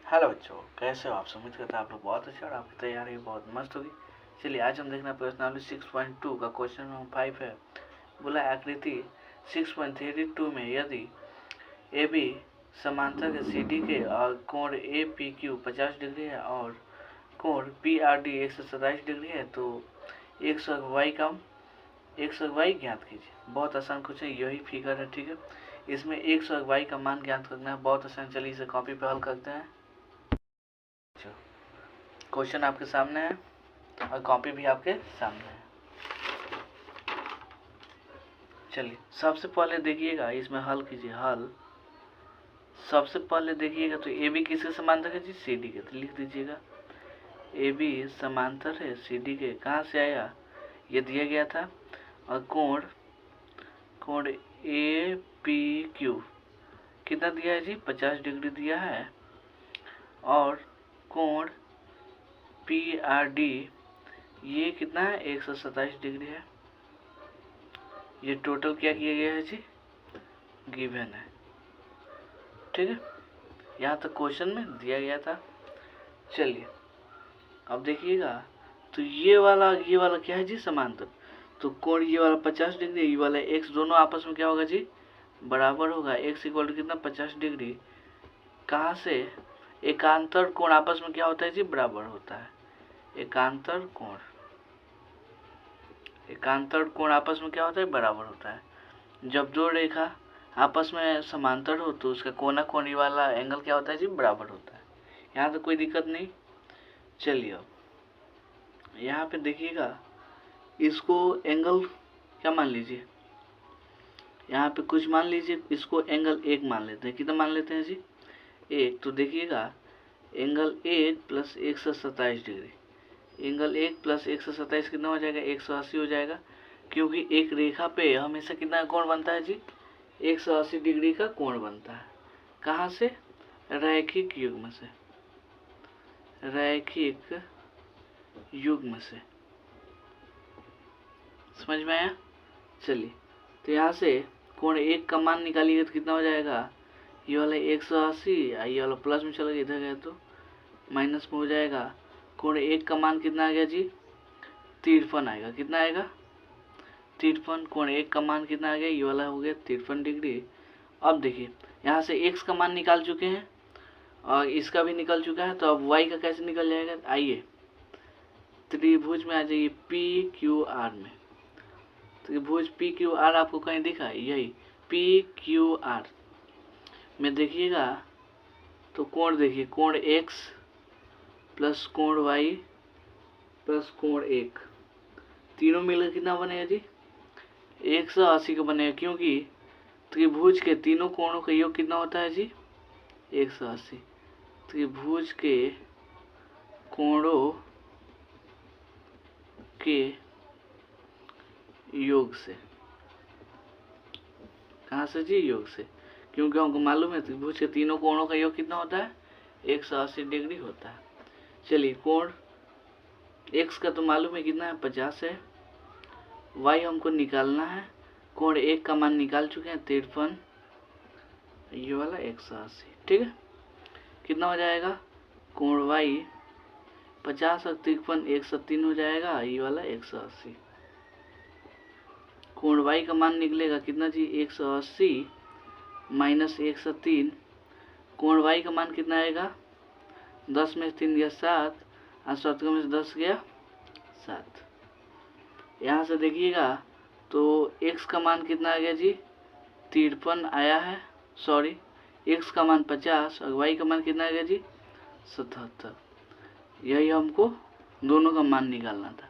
Hello बच्चों, कैसे हो आप? उम्मीद करता है आप लोग बहुत अच्छे और आपकी तैयारी बहुत मस्त होगी। चलिए आज हम देखना प्रश्नावली 6.2 का क्वेश्चन नंबर 5 है। बोला आकृति 6.32 में यदि ए बी समांतर है सी डी के और कोण ए पी क्यू 50 डिग्री है और कोण पी आर डी 127 डिग्री है तो x और y ज्ञात कीजिए। बहुत आसान क्वेश्चन, यही फिगर है, ठीक है। इसमें x और y का मान ज्ञात करना है, बहुत आसान। चलिए इसे कॉपी पे हल करते हैं। क्वेश्चन आपके सामने है और कॉपी भी आपके सामने है। चलिए सबसे पहले देखिएगा, इसमें हल कीजिए। हल सबसे पहले देखिएगा तो ए बी किसके समांतर है जी? सी डी के। तो लिख दीजिएगा ए बी समांतर है सी डी के। कहाँ से आया? ये दिया गया था। और कोण ए पी क्यू कितना दिया है जी? 50 डिग्री दिया है। और कोण पी आर डी ये कितना है? 127 डिग्री है। ये टोटल क्या किया गया है जी? गिवन है, ठीक है। यहाँ तक क्वेश्चन में दिया गया था। चलिए अब देखिएगा तो ये वाला क्या है जी? समांतर। तो कोण ये वाला 50 डिग्री, ये वाला x, दोनों आपस में क्या होगा जी? बराबर होगा। x इक्वल टू कितना? 50 डिग्री। कहाँ से? एकांतर कोण आपस में क्या होता है जी? बराबर होता है। एकांतर कोण आपस में क्या होता है? बराबर होता है। जब दो रेखा आपस में समांतर हो तो उसका कोना कोनी वाला एंगल क्या होता है जी? बराबर होता है। यहाँ तो कोई दिक्कत नहीं। चलिए अब यहाँ पे देखिएगा, इसको एंगल क्या मान लीजिए? यहाँ पे कुछ मान लीजिए, इसको एंगल 1 मान लेते हैं। कितना मान लेते हैं जी? 1। तो देखिएगा angle 1 plus 127 degree, angle 1 plus 127 कितना हो जाएगा? 180 हो जाएगा। क्योंकि एक रेखा पे हमेशा कितना कोण बनता है जी? 180 डिग्री का कोण बनता है। कहाँ से? रैखिक युग्म से। रैखिक युग्म से, समझ में आया? चलिए तो यहाँ से कोण 1 का मान निकालिएगा तो कितना हो जाएगा? ये वाला 180, ये वाला प्लस में चला गया, इधर गया तो माइनस में हो जाएगा। कोण 1 का मान कितना आ गया जी? 53 आएगा। कितना आएगा? 53। कोण 1 का मान कितना आ गया? ये वाला हो गया 53 डिग्री। अब देखिए यहाँ से x का मान निकाल चुके हैं और इसका भी निकल चुका है, तो अब y का कैसे निकल जाएगा? आइए त्रिभुज में आ जाइए, पी क्यू आर में। त्रिभुज पी क्यू आर आपको कहीं दिखा? यही पी क्यू आर में देखिएगा तो कोण देखिए, कोण x प्लस कोण y प्लस कोण 1, तीनों मिलकर कितना बनेगा जी? 180 का बनेगा। क्योंकि त्रिभुज के तीनों कोणों का योग कितना होता है जी? 180। त्रिभुज के कोणों के योग से। कहाँ से जी? योग से। क्योंकि हमको मालूम है त्रिभुज के तीनों कोणों का योग कितना होता है? 180 डिग्री होता है। चलिए कोण x का तो मालूम है कितना है? 50 है। y हमको निकालना है। कोण 1 का मान निकाल चुके हैं 53, ये वाला 180, ठीक है। कितना हो जाएगा? कोण y 50 और 53 103 हो जाएगा, ये वाला 180। कोण y का मान निकलेगा कितना जी? 180 माइनस 103। कोण y का मान कितना आएगा? 10 में 3 गया 7 और 7 में से 10 गया 7। यहाँ से देखिएगा तो x का मान कितना आ गया जी? 53 आया है। सॉरी, x का मान 50 और y का मान कितना आ गया जी? 77। यही हमको दोनों का मान निकालना था।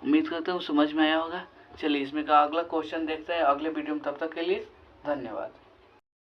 उम्मीद करता हूँ समझ में आया होगा। चलिए इसमें का अगला क्वेश्चन देखते हैं अगले वीडियो में। तब तक के लिए धन्यवाद।